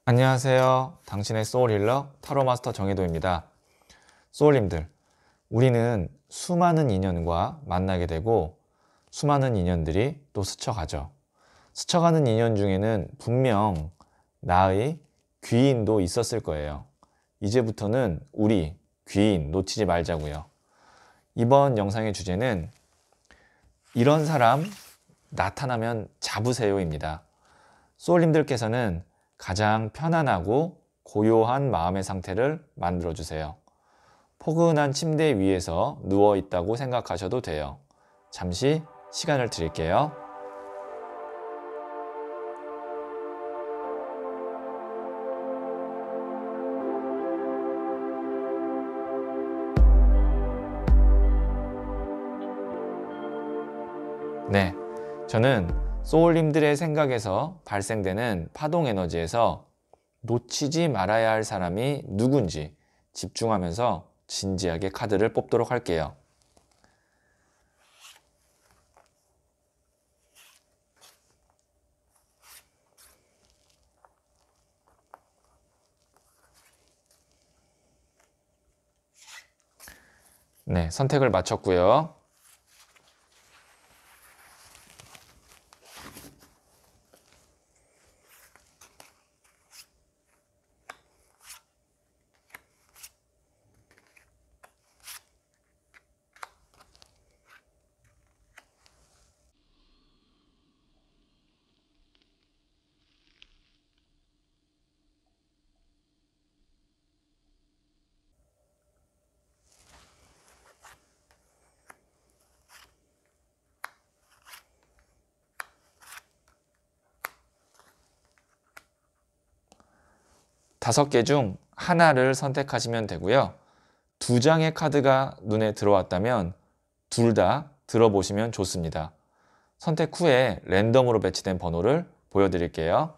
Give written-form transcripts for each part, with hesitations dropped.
안녕하세요. 당신의 소울 힐러 타로 마스터 정혜도입니다. 소울님들, 우리는 수많은 인연과 만나게 되고 수많은 인연들이 또 스쳐가죠. 스쳐가는 인연 중에는 분명 나의 귀인도 있었을 거예요. 이제부터는 우리 귀인 놓치지 말자고요. 이번 영상의 주제는 이런 사람 나타나면 잡으세요입니다. 소울님들께서는 가장 편안하고 고요한 마음의 상태를 만들어주세요. 포근한 침대 위에서 누워 있다고 생각하셔도 돼요. 잠시 시간을 드릴게요. 네, 저는 소울님들의 생각에서 발생되는 파동 에너지에서 놓치지 말아야 할 사람이 누군지 집중하면서 진지하게 카드를 뽑도록 할게요. 네, 선택을 마쳤고요. 다섯 개 중 하나를 선택하시면 되고요. 두 장의 카드가 눈에 들어왔다면 둘 다 들어보시면 좋습니다. 선택 후에 랜덤으로 배치된 번호를 보여드릴게요.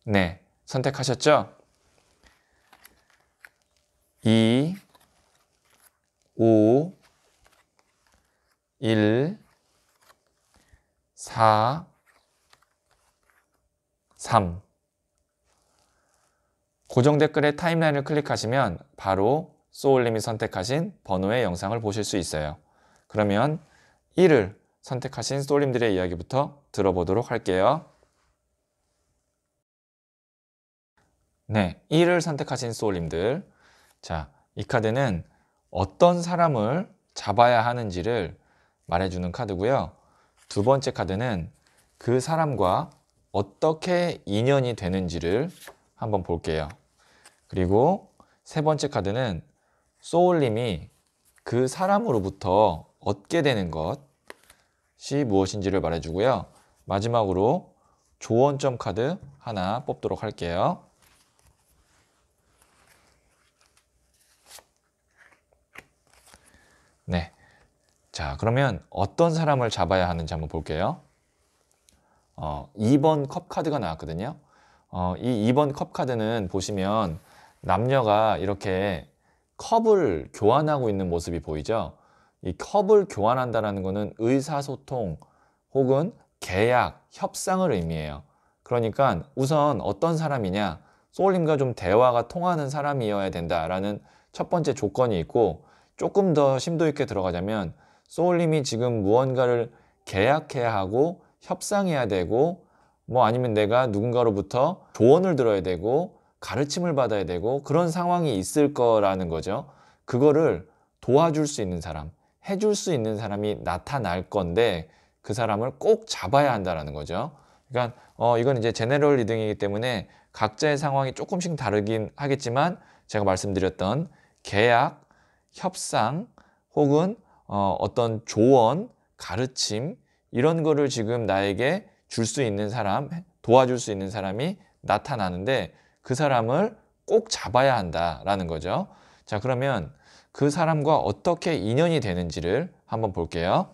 네, 선택하셨죠? 2, 5, 1, 4, 3. 고정 댓글의 타임라인을 클릭하시면 바로 소울님이 선택하신 번호의 영상을 보실 수 있어요. 그러면 1을 선택하신 소울님들의 이야기부터 들어보도록 할게요. 네, 1을 선택하신 소울님들. 자, 이 카드는 어떤 사람을 잡아야 하는지를 말해주는 카드고요. 두 번째 카드는 그 사람과 어떻게 인연이 되는지를 한번 볼게요. 그리고 세 번째 카드는 소울님이 그 사람으로부터 얻게 되는 것이 무엇인지를 말해주고요. 마지막으로 조언점 카드 하나 뽑도록 할게요. 네. 자, 그러면 어떤 사람을 잡아야 하는지 한번 볼게요. 2번 컵 카드가 나왔거든요. 이 2번 컵 카드는 보시면 남녀가 이렇게 컵을 교환하고 있는 모습이 보이죠. 이 컵을 교환한다는 것은 의사소통 혹은 계약, 협상을 의미해요. 그러니까 우선 어떤 사람이냐, 소울님과 좀 대화가 통하는 사람이어야 된다라는 첫 번째 조건이 있고, 조금 더 심도 있게 들어가자면 소울님이 지금 무언가를 계약해야 하고 협상해야 되고 뭐 아니면 내가 누군가로부터 조언을 들어야 되고 가르침을 받아야 되고 그런 상황이 있을 거라는 거죠. 그거를 도와줄 수 있는 사람, 해줄 수 있는 사람이 나타날 건데 그 사람을 꼭 잡아야 한다는 거죠. 그러니까 이건 이제 제네럴 리딩이기 때문에 각자의 상황이 조금씩 다르긴 하겠지만 제가 말씀드렸던 계약, 협상 혹은 어떤 조언, 가르침 이런 거를 지금 나에게 줄 수 있는 사람, 도와줄 수 있는 사람이 나타나는데 그 사람을 꼭 잡아야 한다라는 거죠. 자, 그러면 그 사람과 어떻게 인연이 되는지를 한번 볼게요.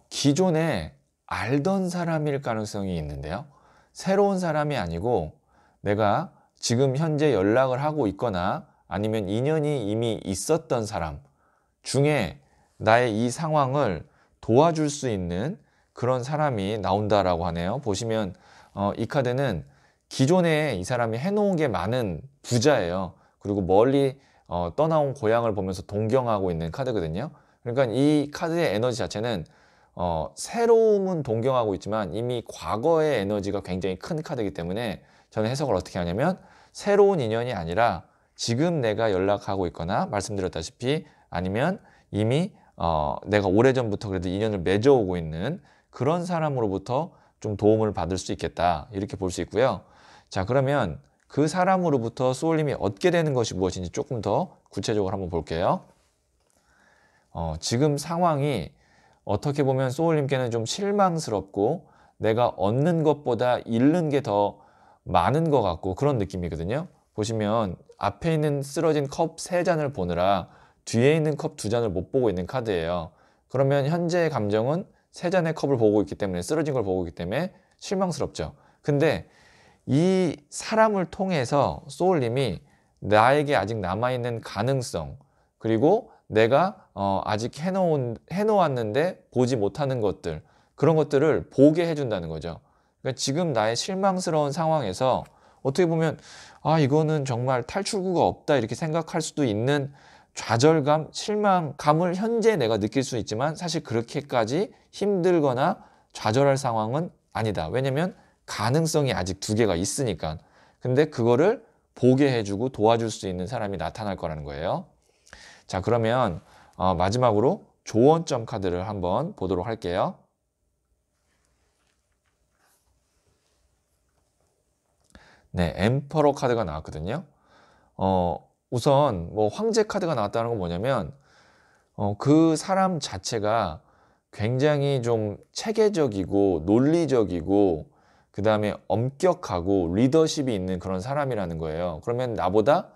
기존에 알던 사람일 가능성이 있는데요. 새로운 사람이 아니고 내가 지금 현재 연락을 하고 있거나 아니면 인연이 이미 있었던 사람 중에 나의 이 상황을 도와줄 수 있는 그런 사람이 나온다라고 하네요. 보시면 이 카드는 기존에 이 사람이 해놓은 게 많은 부자예요. 그리고 멀리 떠나온 고향을 보면서 동경하고 있는 카드거든요. 그러니까 이 카드의 에너지 자체는 새로움은 동경하고 있지만 이미 과거의 에너지가 굉장히 큰 카드이기 때문에 저는 해석을 어떻게 하냐면 새로운 인연이 아니라 지금 내가 연락하고 있거나 말씀드렸다시피 아니면 이미 내가 오래전부터 그래도 인연을 맺어오고 있는 그런 사람으로부터 좀 도움을 받을 수 있겠다 이렇게 볼 수 있고요. 자, 그러면 그 사람으로부터 소울님이 얻게 되는 것이 무엇인지 조금 더 구체적으로 한번 볼게요. 지금 상황이 어떻게 보면 소울님께는 좀 실망스럽고 내가 얻는 것보다 잃는 게 더 많은 것 같고 그런 느낌이거든요. 보시면 앞에 있는 쓰러진 컵 3잔을 보느라 뒤에 있는 컵 2잔을 못 보고 있는 카드예요. 그러면 현재의 감정은 3잔의 컵을 보고 있기 때문에 쓰러진 걸 보고 있기 때문에 실망스럽죠. 근데 이 사람을 통해서 소울님이 나에게 아직 남아있는 가능성 그리고 내가 아직 해놓았는데 보지 못하는 것들 그런 것들을 보게 해준다는 거죠. 그러니까 지금 나의 실망스러운 상황에서 어떻게 보면 이거는 정말 탈출구가 없다 이렇게 생각할 수도 있는 좌절감, 실망감을 현재 내가 느낄 수 있지만 사실 그렇게까지 힘들거나 좌절할 상황은 아니다. 왜냐면 가능성이 아직 2개가 있으니까. 근데 그거를 보게 해주고 도와줄 수 있는 사람이 나타날 거라는 거예요. 자, 그러면 마지막으로 조언점 카드를 한번 보도록 할게요. 네, 엠퍼러 카드가 나왔거든요. 우선 뭐 황제 카드가 나왔다는 건 뭐냐면 그 사람 자체가 굉장히 좀 체계적이고 논리적이고 그 다음에 엄격하고 리더십이 있는 그런 사람이라는 거예요. 그러면 나보다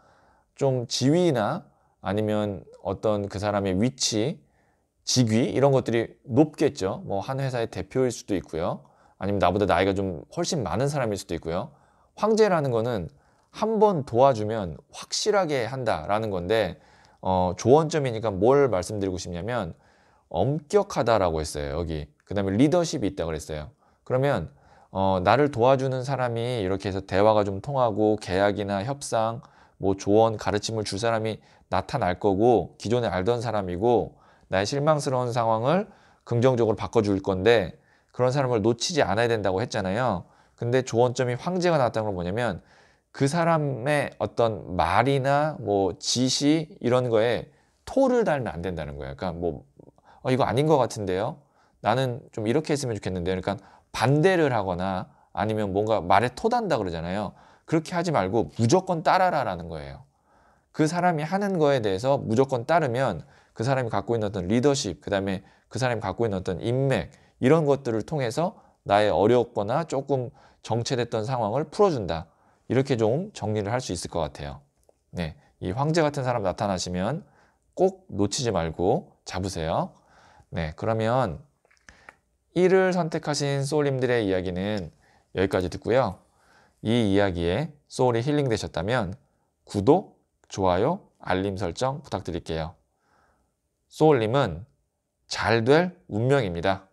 좀 지위나 아니면 어떤 그 사람의 위치, 직위 이런 것들이 높겠죠. 뭐 한 회사의 대표일 수도 있고요. 아니면 나보다 나이가 좀 훨씬 많은 사람일 수도 있고요. 황제라는 거는 한 번 도와주면 확실하게 한다라는 건데 조언점이니까 뭘 말씀드리고 싶냐면 엄격하다라고 했어요. 여기. 그 다음에 리더십이 있다고 그랬어요. 그러면 나를 도와주는 사람이 이렇게 해서 대화가 좀 통하고 계약이나 협상, 뭐 조언, 가르침을 줄 사람이 나타날 거고 기존에 알던 사람이고 나의 실망스러운 상황을 긍정적으로 바꿔줄 건데 그런 사람을 놓치지 않아야 된다고 했잖아요. 근데 조언점이 황제가 나왔다는 건 뭐냐면 그 사람의 어떤 말이나 뭐 지시 이런 거에 토를 달면 안 된다는 거예요. 그러니까 뭐 이거 아닌 것 같은데요. 나는 좀 이렇게 했으면 좋겠는데 그러니까 반대를 하거나 아니면 뭔가 말에 토단다 그러잖아요. 그렇게 하지 말고 무조건 따라라라는 거예요. 그 사람이 하는 거에 대해서 무조건 따르면 그 사람이 갖고 있는 어떤 리더십, 그 다음에 그 사람이 갖고 있는 어떤 인맥 이런 것들을 통해서 나의 어렵거나 조금 정체됐던 상황을 풀어준다. 이렇게 좀 정리를 할 수 있을 것 같아요. 네, 이 황제 같은 사람 나타나시면 꼭 놓치지 말고 잡으세요. 네, 그러면 1을 선택하신 소울님들의 이야기는 여기까지 듣고요. 이 이야기에 소울이 힐링 되셨다면 구독, 좋아요, 알림 설정 부탁드릴게요. 소울님은 잘 될 운명입니다.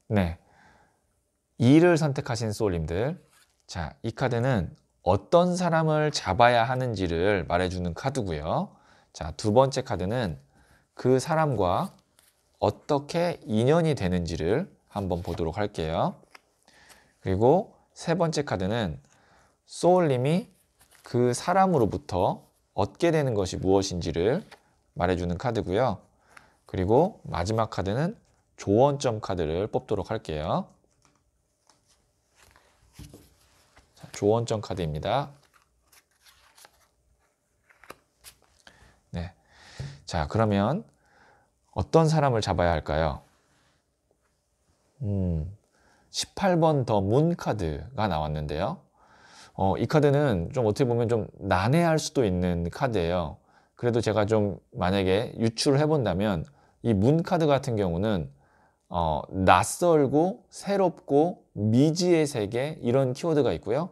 네, 2를 선택하신 소울님들. 자, 이 카드는 어떤 사람을 잡아야 하는지를 말해주는 카드고요. 자, 2번째 카드는 그 사람과 어떻게 인연이 되는지를 한번 보도록 할게요. 그리고 3번째 카드는 소울님이 그 사람으로부터 얻게 되는 것이 무엇인지를 말해주는 카드고요. 그리고 마지막 카드는 조언점 카드를 뽑도록 할게요. 자, 조언점 카드입니다. 네. 자, 그러면 어떤 사람을 잡아야 할까요? 18번 더 문 카드가 나왔는데요. 이 카드는 좀 어떻게 보면 좀 난해할 수도 있는 카드예요. 그래도 제가 좀 만약에 유추를 해본다면 이 문 카드 같은 경우는 낯설고 새롭고 미지의 세계 이런 키워드가 있고요.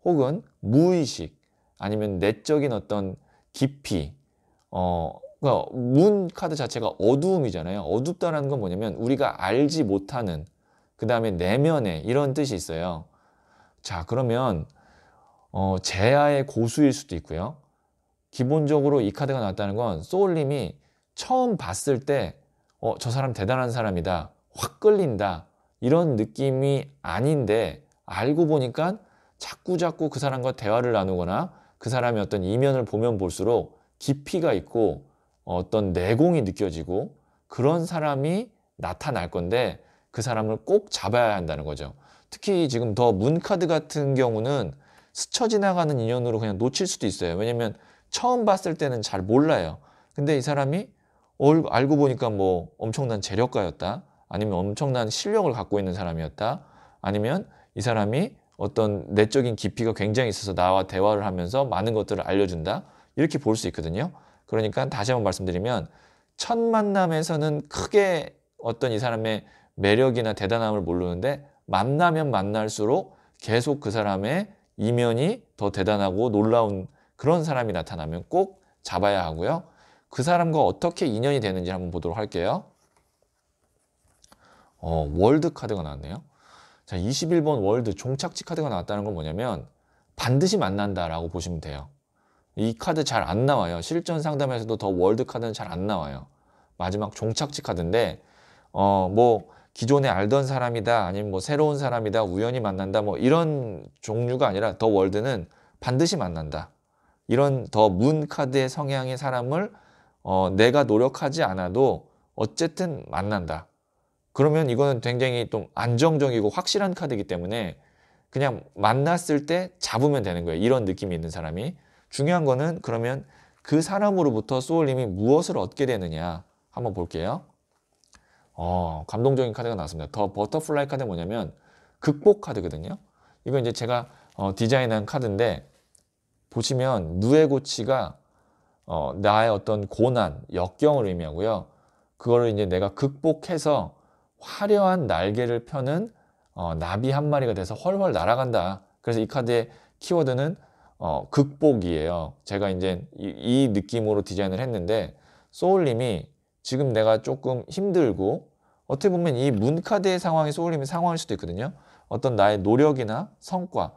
혹은 무의식 아니면 내적인 어떤 깊이 그러니까 문 카드 자체가 어두움이잖아요. 어둡다라는 건 뭐냐면 우리가 알지 못하는 그 다음에 내면에 이런 뜻이 있어요. 자, 그러면 제아의 고수일 수도 있고요. 기본적으로 이 카드가 나왔다는 건 소울님이 처음 봤을 때 저 사람 대단한 사람이다. 확 끌린다. 이런 느낌이 아닌데 알고 보니까 자꾸자꾸 그 사람과 대화를 나누거나 그 사람의 어떤 이면을 보면 볼수록 깊이가 있고 어떤 내공이 느껴지고 그런 사람이 나타날 건데 그 사람을 꼭 잡아야 한다는 거죠. 특히 지금 더 문카드 같은 경우는 스쳐 지나가는 인연으로 그냥 놓칠 수도 있어요. 왜냐면 처음 봤을 때는 잘 몰라요. 근데 이 사람이 알고 보니까 뭐 엄청난 재력가였다. 아니면 엄청난 실력을 갖고 있는 사람이었다. 아니면 이 사람이 어떤 내적인 깊이가 굉장히 있어서 나와 대화를 하면서 많은 것들을 알려준다. 이렇게 볼 수 있거든요. 그러니까 다시 한번 말씀드리면 첫 만남에서는 크게 어떤 이 사람의 매력이나 대단함을 모르는데 만나면 만날수록 계속 그 사람의 이면이 더 대단하고 놀라운 그런 사람이 나타나면 꼭 잡아야 하고요. 그 사람과 어떻게 인연이 되는지 한번 보도록 할게요. 월드 카드가 나왔네요. 자, 21번 월드 종착지 카드가 나왔다는 건 뭐냐면 반드시 만난다라고 보시면 돼요. 이 카드 잘 안 나와요. 실전 상담에서도 더 월드 카드는 잘 안 나와요. 마지막 종착지 카드인데 뭐 기존에 알던 사람이다 아니면 뭐 새로운 사람이다 우연히 만난다 뭐 이런 종류가 아니라 더 월드는 반드시 만난다. 이런 더 문 카드의 성향의 사람을 내가 노력하지 않아도 어쨌든 만난다. 그러면 이거는 굉장히 좀 안정적이고 확실한 카드이기 때문에 그냥 만났을 때 잡으면 되는 거예요. 이런 느낌이 있는 사람이. 중요한 거는 그러면 그 사람으로부터 소울님이 무엇을 얻게 되느냐 한번 볼게요. 감동적인 카드가 나왔습니다. 더 버터플라이 카드는 뭐냐면 극복 카드거든요. 이거 이제 제가 디자인한 카드인데 보시면 누에고치가 나의 어떤 고난, 역경을 의미하고요. 그거를 이제 내가 극복해서 화려한 날개를 펴는 나비 한 마리가 돼서 훨훨 날아간다. 그래서 이 카드의 키워드는 극복이에요. 제가 이제 이 느낌으로 디자인을 했는데 소울님이 지금 내가 조금 힘들고 어떻게 보면 이 문 카드의 상황이 소울님의 상황일 수도 있거든요. 어떤 나의 노력이나 성과,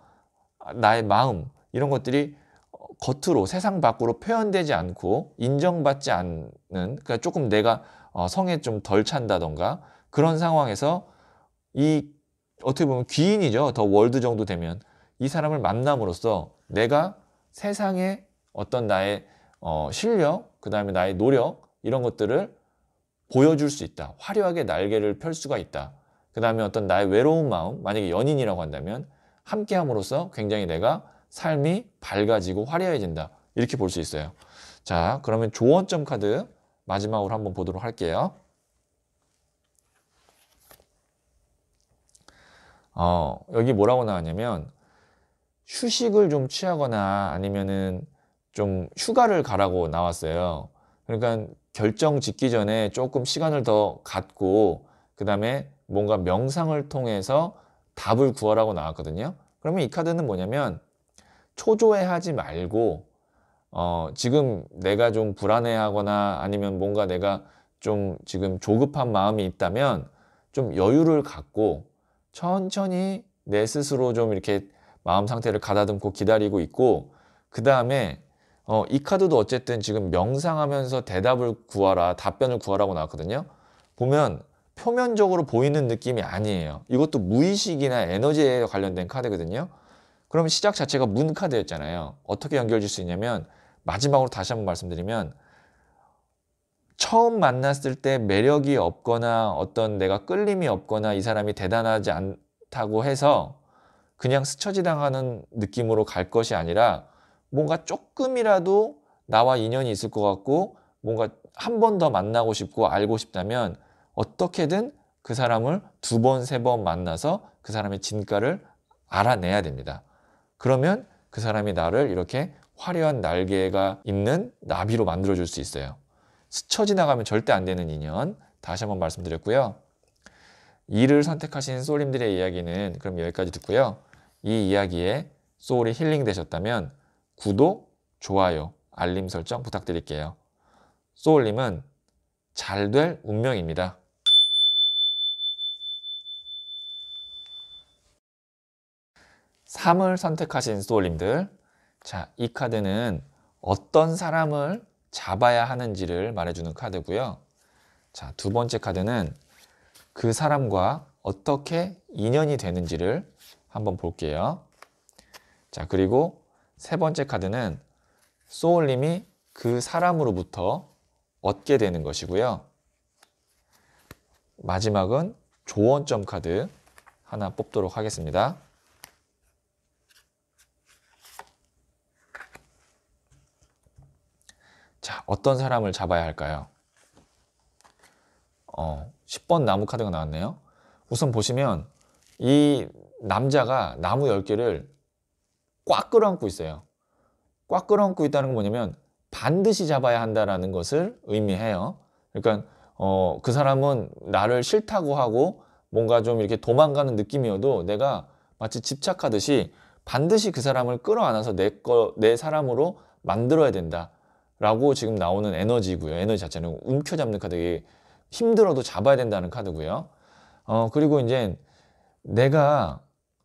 나의 마음 이런 것들이 겉으로 세상 밖으로 표현되지 않고 인정받지 않는 그러니까 조금 내가 성에 좀 덜 찬다던가 그런 상황에서 이 어떻게 보면 귀인이죠. 더 월드 정도 되면 이 사람을 만남으로써 내가 세상에 어떤 나의 실력, 그 다음에 나의 노력 이런 것들을 보여줄 수 있다. 화려하게 날개를 펼 수가 있다. 그 다음에 어떤 나의 외로운 마음, 만약에 연인이라고 한다면 함께함으로써 굉장히 내가 삶이 밝아지고 화려해진다. 이렇게 볼 수 있어요. 자, 그러면 조언점 카드 마지막으로 한번 보도록 할게요. 여기 뭐라고 나왔냐면 휴식을 좀 취하거나 아니면은 좀 휴가를 가라고 나왔어요. 그러니까 결정 짓기 전에 조금 시간을 더 갖고 그 다음에 뭔가 명상을 통해서 답을 구하라고 나왔거든요. 그러면 이 카드는 뭐냐면 초조해하지 말고 지금 내가 좀 불안해하거나 아니면 뭔가 내가 좀 지금 조급한 마음이 있다면 좀 여유를 갖고 천천히 내 스스로 좀 이렇게 마음 상태를 가다듬고 기다리고 있고 그 다음에 이 카드도 어쨌든 지금 명상하면서 대답을 구하라, 답변을 구하라고 나왔거든요. 보면 표면적으로 보이는 느낌이 아니에요. 이것도 무의식이나 에너지에 관련된 카드거든요. 그럼 시작 자체가 문 카드였잖아요. 어떻게 연결될 수 있냐면 마지막으로 다시 한번 말씀드리면 처음 만났을 때 매력이 없거나 어떤 내가 끌림이 없거나 이 사람이 대단하지 않다고 해서 그냥 스쳐 지나가는 느낌으로 갈 것이 아니라 뭔가 조금이라도 나와 인연이 있을 것 같고 뭔가 한 번 더 만나고 싶고 알고 싶다면 어떻게든 그 사람을 두 번, 세 번 만나서 그 사람의 진가를 알아내야 됩니다. 그러면 그 사람이 나를 이렇게 화려한 날개가 있는 나비로 만들어줄 수 있어요. 스쳐 지나가면 절대 안 되는 인연. 다시 한번 말씀드렸고요. 이를 선택하신 소울님들의 이야기는 그럼 여기까지 듣고요. 이 이야기에 소울이 힐링 되셨다면 구독, 좋아요, 알림 설정 부탁드릴게요. 소울님은 잘 될 운명입니다. 3을 선택하신 소울님들, 자, 이 카드는 어떤 사람을 잡아야 하는지를 말해주는 카드고요. 자, 두 번째 카드는 그 사람과 어떻게 인연이 되는지를 한번 볼게요. 자, 그리고 세 번째 카드는 소울님이 그 사람으로부터 얻게 되는 것이고요. 마지막은 조언점 카드 하나 뽑도록 하겠습니다. 자, 어떤 사람을 잡아야 할까요? 10번 나무 카드가 나왔네요. 우선 보시면 이 남자가 나무 10개를 꽉 끌어안고 있어요. 꽉 끌어안고 있다는 건 뭐냐면 반드시 잡아야 한다는 것을 의미해요. 그러니까 그 사람은 나를 싫다고 하고 뭔가 좀 이렇게 도망가는 느낌이어도 내가 마치 집착하듯이 반드시 그 사람을 끌어안아서 내 사람으로 만들어야 된다라고 지금 나오는 에너지고요. 에너지 자체는 움켜잡는 카드, 힘들어도 잡아야 된다는 카드고요. 그리고 이제 내가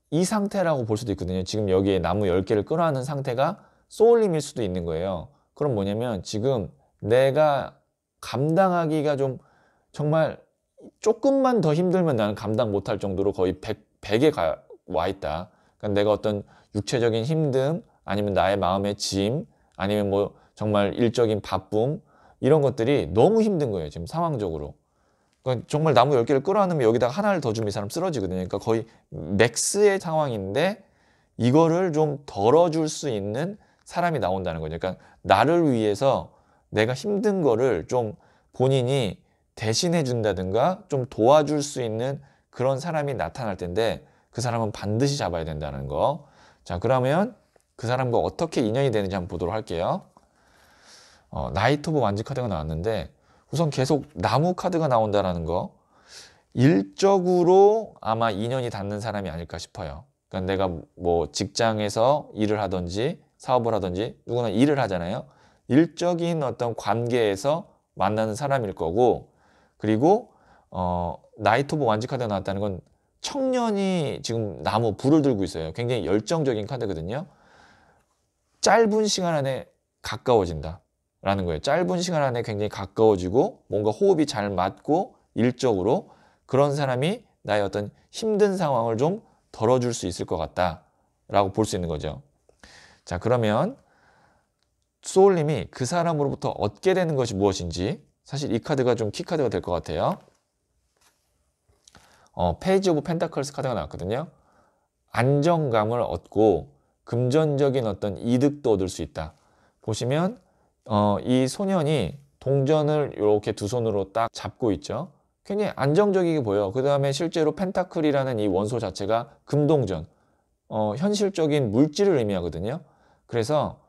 이 상태라고 볼 수도 있거든요. 지금 여기에 나무 10개를 끌어안은 상태가 소울님일 수도 있는 거예요. 그럼 뭐냐면 지금 내가 감당하기가 좀 정말 조금만 더 힘들면 나는 감당 못할 정도로 거의 100에 와 있다. 그러니까 내가 어떤 육체적인 힘듦, 아니면 나의 마음의 짐, 아니면 뭐 정말 일적인 바쁨, 이런 것들이 너무 힘든 거예요. 지금 상황적으로. 그러니까 정말 나무 10개를 끌어안으면 여기다가 하나를 더 주면 이 사람 쓰러지거든요. 그러니까 거의 맥스의 상황인데 이거를 좀 덜어줄 수 있는 사람이 나온다는 거죠. 그러니까 나를 위해서 내가 힘든 거를 좀 본인이 대신해 준다든가 좀 도와줄 수 있는 그런 사람이 나타날 텐데 그 사람은 반드시 잡아야 된다는 거. 자, 그러면 그 사람과 어떻게 인연이 되는지 한번 보도록 할게요. 나이트 오브 완지 카드가 나왔는데 우선 계속 나무 카드가 나온다는 거, 일적으로 아마 인연이 닿는 사람이 아닐까 싶어요. 그러니까 내가 뭐 직장에서 일을 하든지 사업을 하든지 누구나 일을 하잖아요. 일적인 어떤 관계에서 만나는 사람일 거고, 그리고 나이트 오브 완지 카드가 나왔다는 건 청년이 지금 나무 불을 들고 있어요. 굉장히 열정적인 카드거든요. 짧은 시간 안에 가까워진다 라는 거예요. 짧은 시간 안에 굉장히 가까워지고 뭔가 호흡이 잘 맞고 일적으로 그런 사람이 나의 어떤 힘든 상황을 좀 덜어줄 수 있을 것 같다 라고 볼 수 있는 거죠. 자, 그러면 소울님이 그 사람으로부터 얻게 되는 것이 무엇인지, 사실 이 카드가 좀 키카드가 될 것 같아요. 페이지 오브 펜타클스 카드가 나왔거든요. 안정감을 얻고 금전적인 어떤 이득도 얻을 수 있다. 보시면 이 소년이 동전을 이렇게 두 손으로 딱 잡고 있죠. 굉장히 안정적이게 보여. 그 다음에 실제로 펜타클이라는 이 원소 자체가 금동전, 현실적인 물질을 의미하거든요. 그래서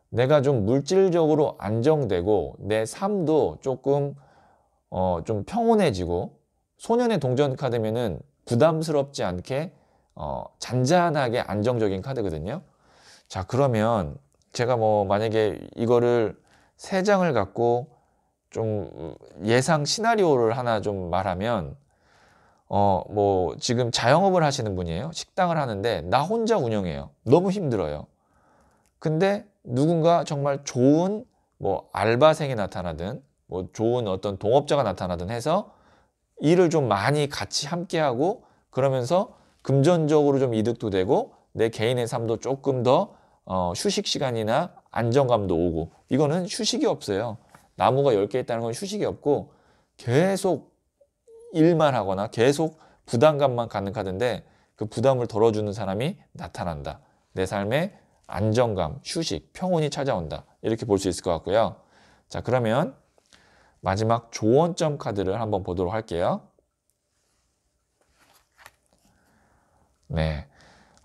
내가 좀 물질적으로 안정되고 내 삶도 조금 좀 평온해지고, 소년의 동전 카드면은 부담스럽지 않게 잔잔하게 안정적인 카드거든요. 자, 그러면 제가 뭐 만약에 이거를 3장을 갖고 좀 예상 시나리오를 하나 좀 말하면, 뭐 지금 자영업을 하시는 분이에요. 식당을 하는데 나 혼자 운영해요. 너무 힘들어요. 근데 누군가 정말 좋은 뭐 알바생이 나타나든 뭐 좋은 어떤 동업자가 나타나든 해서 일을 좀 많이 같이 함께하고, 그러면서 금전적으로 좀 이득도 되고 내 개인의 삶도 조금 더 휴식 시간이나 안정감도 오고, 이거는 휴식이 없어요. 나무가 10개 있다는 건 휴식이 없고 계속 일만 하거나 계속 부담감만 갖는 카드인데, 그 부담을 덜어주는 사람이 나타난다. 내 삶에 안정감, 휴식, 평온이 찾아온다. 이렇게 볼 수 있을 것 같고요. 자, 그러면 마지막 조언점 카드를 한번 보도록 할게요. 네.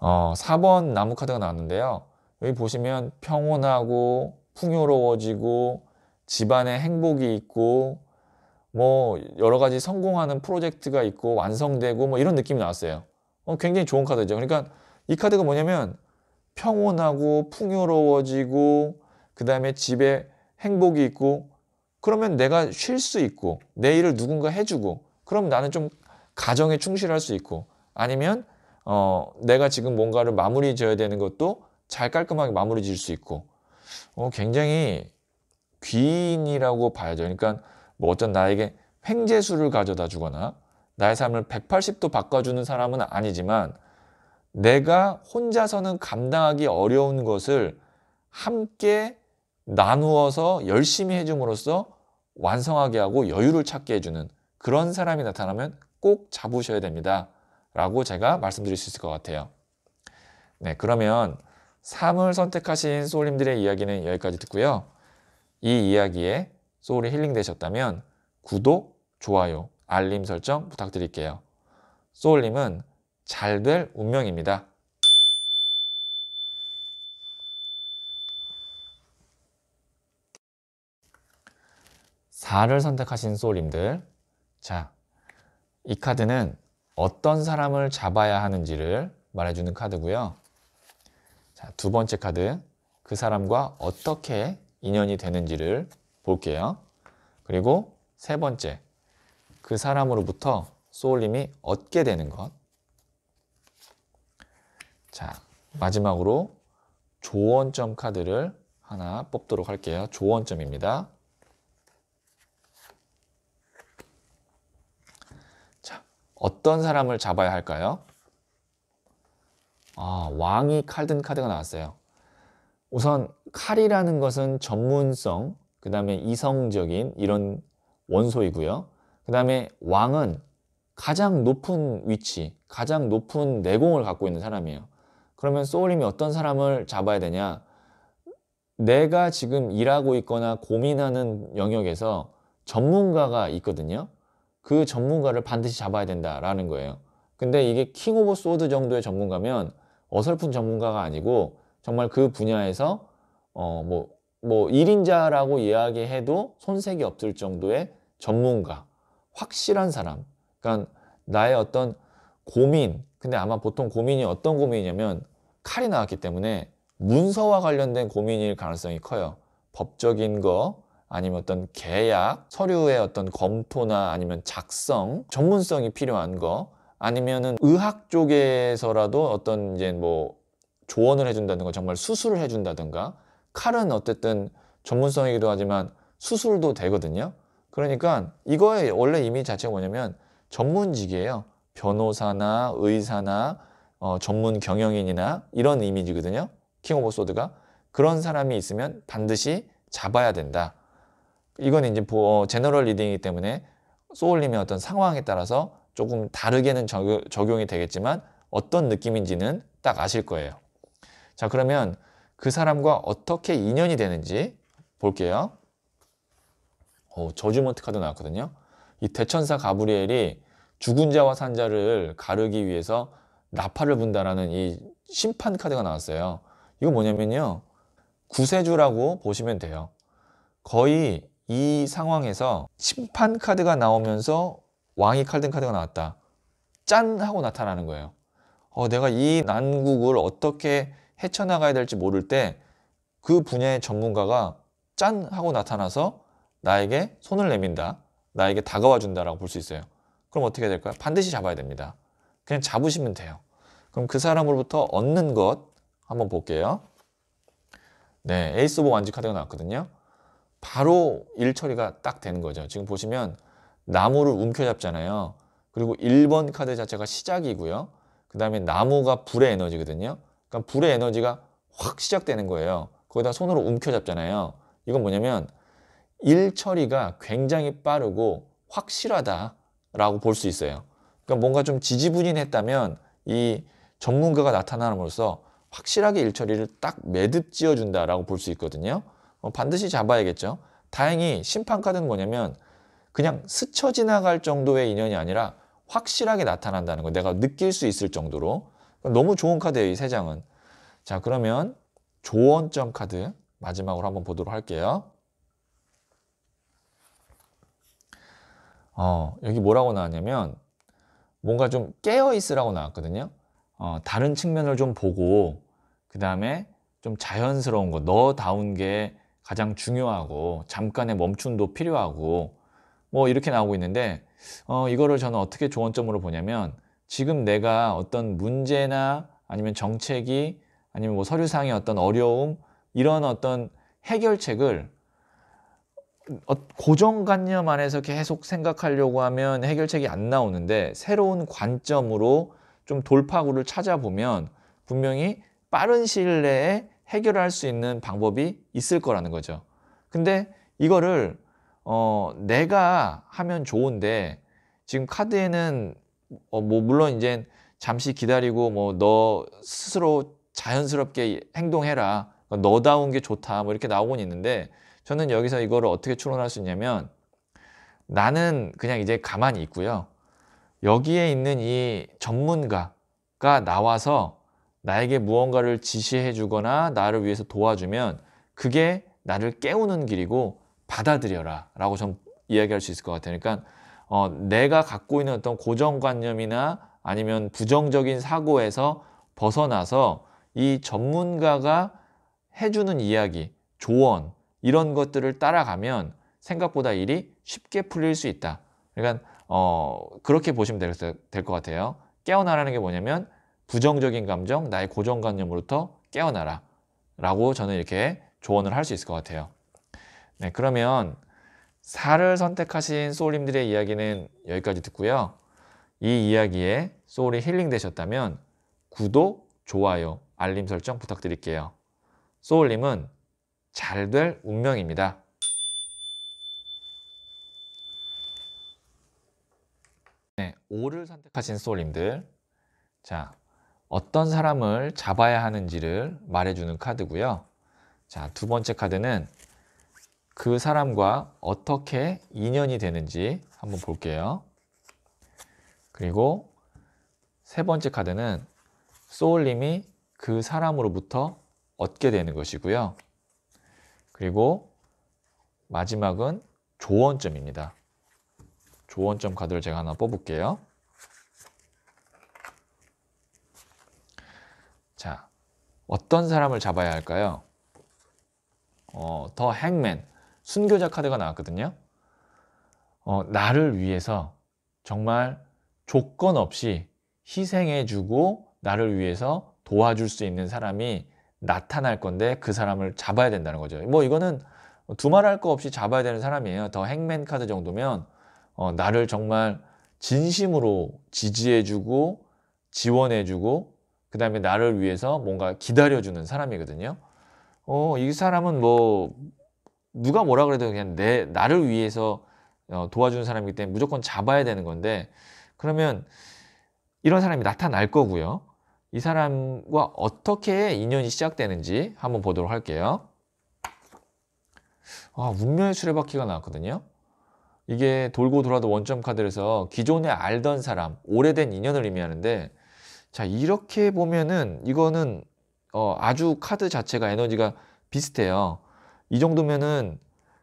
4번 나무 카드가 나왔는데요. 여기 보시면 평온하고 풍요로워지고 집안에 행복이 있고 뭐 여러 가지 성공하는 프로젝트가 있고 완성되고 뭐 이런 느낌이 나왔어요. 굉장히 좋은 카드죠. 그러니까 이 카드가 뭐냐면 평온하고 풍요로워지고 그 다음에 집에 행복이 있고 그러면 내가 쉴 수 있고 내 일을 누군가 해주고 그럼 나는 좀 가정에 충실할 수 있고 아니면 내가 지금 뭔가를 마무리 지어야 되는 것도 잘 깔끔하게 마무리 지을 수 있고 굉장히 귀인이라고 봐야죠. 그러니까 뭐 어떤 나에게 횡재수를 가져다 주거나 나의 삶을 180도 바꿔주는 사람은 아니지만 내가 혼자서는 감당하기 어려운 것을 함께 나누어서 열심히 해줌으로써 완성하게 하고 여유를 찾게 해주는 그런 사람이 나타나면 꼭 잡으셔야 됩니다. 라고 제가 말씀드릴 수 있을 것 같아요. 네, 그러면 3을 선택하신 소울님들의 이야기는 여기까지 듣고요. 이 이야기에 소울이 힐링되셨다면 구독, 좋아요, 알림 설정 부탁드릴게요. 소울님은 잘 될 운명입니다. 4를 선택하신 소울님들, 자, 이 카드는 어떤 사람을 잡아야 하는지를 말해주는 카드고요. 자, 두 번째 카드, 그 사람과 어떻게 인연이 되는지를 볼게요. 그리고 세 번째, 그 사람으로부터 소울님이 얻게 되는 것. 자, 마지막으로 조언점 카드를 하나 뽑도록 할게요. 조언점입니다. 자, 어떤 사람을 잡아야 할까요? 왕이 칼든 카드가 나왔어요. 우선 칼이라는 것은 전문성, 그 다음에 이성적인 이런 원소이고요. 그 다음에 왕은 가장 높은 위치, 가장 높은 내공을 갖고 있는 사람이에요. 그러면 소울님이 어떤 사람을 잡아야 되냐? 내가 지금 일하고 있거나 고민하는 영역에서 전문가가 있거든요. 그 전문가를 반드시 잡아야 된다라는 거예요. 근데 이게 킹 오브 소드 정도의 전문가면 어설픈 전문가가 아니고 정말 그 분야에서 뭐 1인자라고 이야기해도 손색이 없을 정도의 전문가, 확실한 사람. 그러니까 나의 어떤 고민, 근데 아마 보통 고민이 어떤 고민이냐면 칼이 나왔기 때문에 문서와 관련된 고민일 가능성이 커요. 법적인 거, 아니면 어떤 계약, 서류의 어떤 검토나 아니면 작성, 전문성이 필요한 거, 아니면은 의학 쪽에서라도 어떤 이제 뭐 조언을 해준다든가 정말 수술을 해준다든가 칼은 어쨌든 전문성이기도 하지만 수술도 되거든요. 그러니까 이거의 원래 이미지 자체가 뭐냐면 전문직이에요. 변호사나 의사나 전문 경영인이나 이런 이미지거든요. 킹 오브 소드가. 그런 사람이 있으면 반드시 잡아야 된다. 이건 이제 제너럴 리딩이기 때문에 소울님의 어떤 상황에 따라서 조금 다르게는 적용이 되겠지만 어떤 느낌인지는 딱 아실 거예요. 자, 그러면 그 사람과 어떻게 인연이 되는지 볼게요. 저주먼트 카드 나왔거든요. 이 대천사 가브리엘이 죽은 자와 산 자를 가르기 위해서 나팔을 분다라는 이 심판 카드가 나왔어요. 이거 뭐냐면요. 구세주라고 보시면 돼요. 거의 이 상황에서 심판 카드가 나오면서 왕이 칼든 카드가 나왔다. 짠! 하고 나타나는 거예요. 내가 이 난국을 어떻게 헤쳐나가야 될지 모를 때 그 분야의 전문가가 짠! 하고 나타나서 나에게 손을 내민다. 나에게 다가와 준다라고 볼 수 있어요. 그럼 어떻게 될까요? 반드시 잡아야 됩니다. 그냥 잡으시면 돼요. 그럼 그 사람으로부터 얻는 것 한번 볼게요. 네, 에이스 오브 완지 카드가 나왔거든요. 바로 일 처리가 딱 되는 거죠. 지금 보시면 나무를 움켜잡잖아요. 그리고 1번 카드 자체가 시작이고요. 그 다음에 나무가 불의 에너지거든요. 그러니까 불의 에너지가 확 시작되는 거예요. 거기다 손으로 움켜잡잖아요. 이건 뭐냐면 일 처리가 굉장히 빠르고 확실하다라고 볼 수 있어요. 그러니까 뭔가 좀 지지부진했다면 이 전문가가 나타남으로써 확실하게 일 처리를 딱 매듭 지어준다라고 볼 수 있거든요. 반드시 잡아야겠죠. 다행히 심판 카드는 뭐냐면 그냥 스쳐 지나갈 정도의 인연이 아니라 확실하게 나타난다는 거, 내가 느낄 수 있을 정도로. 너무 좋은 카드예요, 이 세 장은. 자, 그러면 조언점 카드 마지막으로 한번 보도록 할게요. 여기 뭐라고 나왔냐면 뭔가 좀 깨어 있으라고 나왔거든요. 다른 측면을 좀 보고 그 다음에 좀 자연스러운 거, 너다운 게 가장 중요하고 잠깐의 멈춤도 필요하고 뭐 이렇게 나오고 있는데 이거를 저는 어떻게 조언점으로 보냐면 지금 내가 어떤 문제나 아니면 정책이 아니면 뭐 서류상의 어떤 어려움 이런 어떤 해결책을 고정관념 안에서 계속 생각하려고 하면 해결책이 안 나오는데 새로운 관점으로 좀 돌파구를 찾아보면 분명히 빠른 시일 내에 해결할 수 있는 방법이 있을 거라는 거죠. 근데 이거를 내가 하면 좋은데 지금 카드에는 뭐 물론 이제 잠시 기다리고 뭐 너 스스로 자연스럽게 행동해라. 너다운 게 좋다. 뭐 이렇게 나오곤 있는데 저는 여기서 이거를 어떻게 추론할 수 있냐면 나는 그냥 이제 가만히 있고요. 여기에 있는 이 전문가가 나와서 나에게 무언가를 지시해 주거나 나를 위해서 도와주면 그게 나를 깨우는 길이고 받아들여라 라고 좀 이야기할 수 있을 것 같아요. 그러니까 내가 갖고 있는 어떤 고정관념이나 아니면 부정적인 사고에서 벗어나서 이 전문가가 해주는 이야기, 조언 이런 것들을 따라가면 생각보다 일이 쉽게 풀릴 수 있다. 그러니까 그렇게 보시면 될 것 같아요. 깨어나라는 게 뭐냐면 부정적인 감정, 나의 고정관념으로부터 깨어나라 라고 저는 이렇게 조언을 할 수 있을 것 같아요. 네, 그러면 4를 선택하신 소울님들의 이야기는 여기까지 듣고요. 이 이야기에 소울이 힐링 되셨다면 구독, 좋아요, 알림 설정 부탁드릴게요. 소울님은 잘 될 운명입니다. 네, 5를 선택하신 소울님들. 자, 어떤 사람을 잡아야 하는지를 말해주는 카드고요. 자, 두 번째 카드는 그 사람과 어떻게 인연이 되는지 한번 볼게요. 그리고 세 번째 카드는 소울님이 그 사람으로부터 얻게 되는 것이고요. 그리고 마지막은 조언점입니다. 조언점 카드를 제가 하나 뽑을게요. 자, 어떤 사람을 잡아야 할까요? 더 행맨, 순교자 카드가 나왔거든요. 나를 위해서 정말 조건 없이 희생해주고 나를 위해서 도와줄 수 있는 사람이 나타날 건데 그 사람을 잡아야 된다는 거죠. 뭐 이거는 두말할 거 없이 잡아야 되는 사람이에요. 더 행맨 카드 정도면 나를 정말 진심으로 지지해주고 지원해주고 그 다음에 나를 위해서 뭔가 기다려주는 사람이거든요. 이 사람은 뭐 누가 뭐라 그래도 그냥 나를 위해서 도와주는 사람이기 때문에 무조건 잡아야 되는 건데 그러면 이런 사람이 나타날 거고요. 이 사람과 어떻게 인연이 시작되는지 한번 보도록 할게요. 운명의 수레바퀴가 나왔거든요. 이게 돌고 돌아도 원점 카드에서 기존에 알던 사람, 오래된 인연을 의미하는데 자, 이렇게 보면은 이거는 아주 카드 자체가 에너지가 비슷해요. 이 정도면은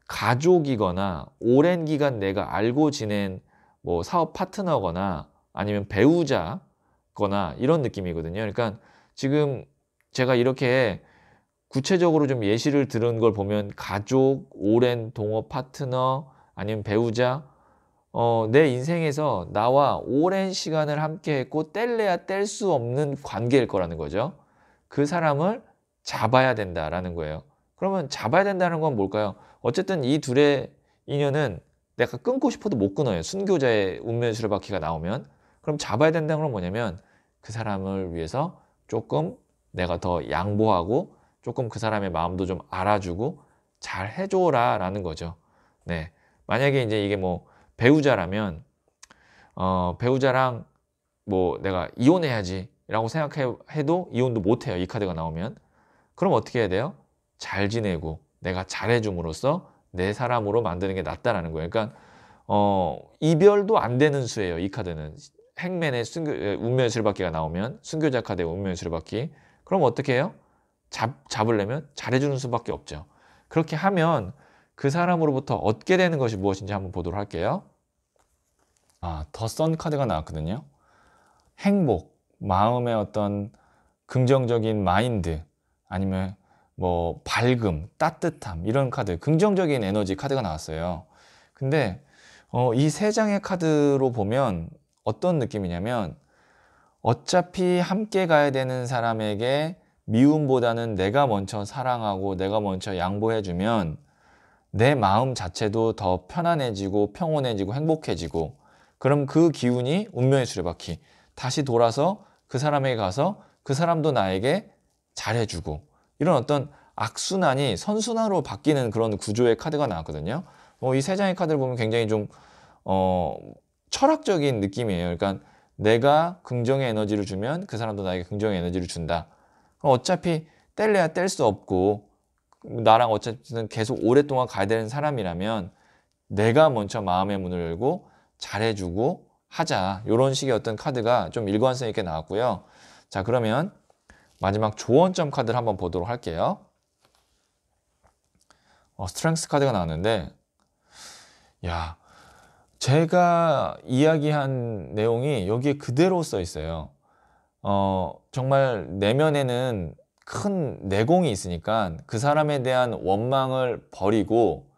가족이거나 오랜 기간 내가 알고 지낸 뭐 사업 파트너거나 아니면 배우자거나 이런 느낌이거든요. 그러니까 지금 제가 이렇게 구체적으로 좀 예시를 들은 걸 보면 가족, 오랜 동업 파트너 아니면 배우자 내 인생에서 나와 오랜 시간을 함께 했고 뗄래야 뗄 수 없는 관계일 거라는 거죠. 그 사람을 잡아야 된다라는 거예요. 그러면 잡아야 된다는 건 뭘까요? 어쨌든 이 둘의 인연은 내가 끊고 싶어도 못 끊어요. 순교자의 운명의 수레바퀴가 나오면. 그럼 잡아야 된다는 건 뭐냐면 그 사람을 위해서 조금 내가 더 양보하고 조금 그 사람의 마음도 좀 알아주고 잘 해줘라 라는 거죠. 네. 만약에 이제 이게 뭐 배우자라면 배우자랑 뭐 내가 이혼해야지 라고 생각해도 이혼도 못해요. 이 카드가 나오면. 그럼 어떻게 해야 돼요? 잘 지내고 내가 잘해줌으로써 내 사람으로 만드는 게 낫다라는 거예요. 그러니까 이별도 안 되는 수예요. 이 카드는 행맨의 운명의 수레바퀴가 나오면, 순교자 카드의 운명의 수레바퀴, 그럼 어떻게 해요? 잡으려면 잘해주는 수밖에 없죠. 그렇게 하면 그 사람으로부터 얻게 되는 것이 무엇인지 한번 보도록 할게요. 더 선 카드가 나왔거든요. 행복, 마음의 어떤 긍정적인 마인드, 아니면 뭐 밝음, 따뜻함, 이런 카드, 긍정적인 에너지 카드가 나왔어요. 근데 이 세 장의 카드로 보면 어떤 느낌이냐면, 어차피 함께 가야 되는 사람에게 미움보다는 내가 먼저 사랑하고 내가 먼저 양보해주면 내 마음 자체도 더 편안해지고 평온해지고 행복해지고, 그럼 그 기운이 운명의 수레바퀴, 다시 돌아서 그 사람에게 가서 그 사람도 나에게 잘해주고, 이런 어떤 악순환이 선순환으로 바뀌는 그런 구조의 카드가 나왔거든요. 이 세 장의 카드를 보면 굉장히 좀 철학적인 느낌이에요. 그러니까 내가 긍정의 에너지를 주면 그 사람도 나에게 긍정의 에너지를 준다. 어차피 뗄래야 뗄 수 없고, 나랑 어쨌든 계속 오랫동안 가야 되는 사람이라면 내가 먼저 마음의 문을 열고 잘해주고 하자, 이런 식의 어떤 카드가 좀 일관성 있게 나왔고요. 자, 그러면 마지막 조언점 카드를 한번 보도록 할게요. 스트렝스 카드가 나왔는데, 야, 제가 이야기한 내용이 여기에 그대로 써 있어요. 정말 내면에는 큰 내공이 있으니까 그 사람에 대한 원망을 버리고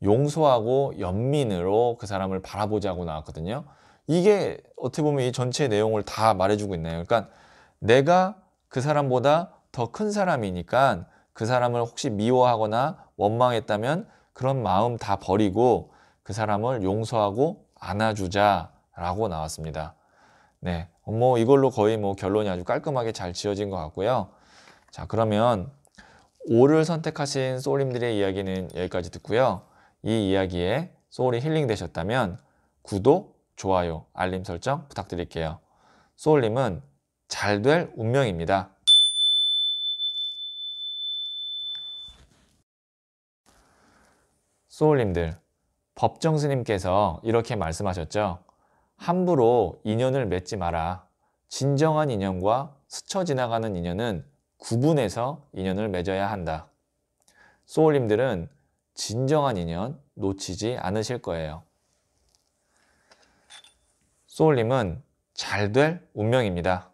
용서하고 연민으로 그 사람을 바라보자고 나왔거든요. 이게 어떻게 보면 이 전체 내용을 다 말해주고 있네요. 그러니까 내가 그 사람보다 더 큰 사람이니까 그 사람을 혹시 미워하거나 원망했다면 그런 마음 다 버리고 그 사람을 용서하고 안아주자라고 나왔습니다. 네, 뭐 이걸로 거의 뭐 결론이 아주 깔끔하게 잘 지어진 것 같고요. 자, 그러면 5를 선택하신 소울님들의 이야기는 여기까지 듣고요. 이 이야기에 소울이 힐링 되셨다면 구독, 좋아요, 알림 설정 부탁드릴게요. 소울님은 잘 될 운명입니다. 소울님들, 법정 스님께서 이렇게 말씀하셨죠. 함부로 인연을 맺지 마라. 진정한 인연과 스쳐 지나가는 인연은 구분해서 인연을 맺어야 한다. 소울님들은 진정한 인연 놓치지 않으실 거예요. 소울님은 잘 될 운명입니다.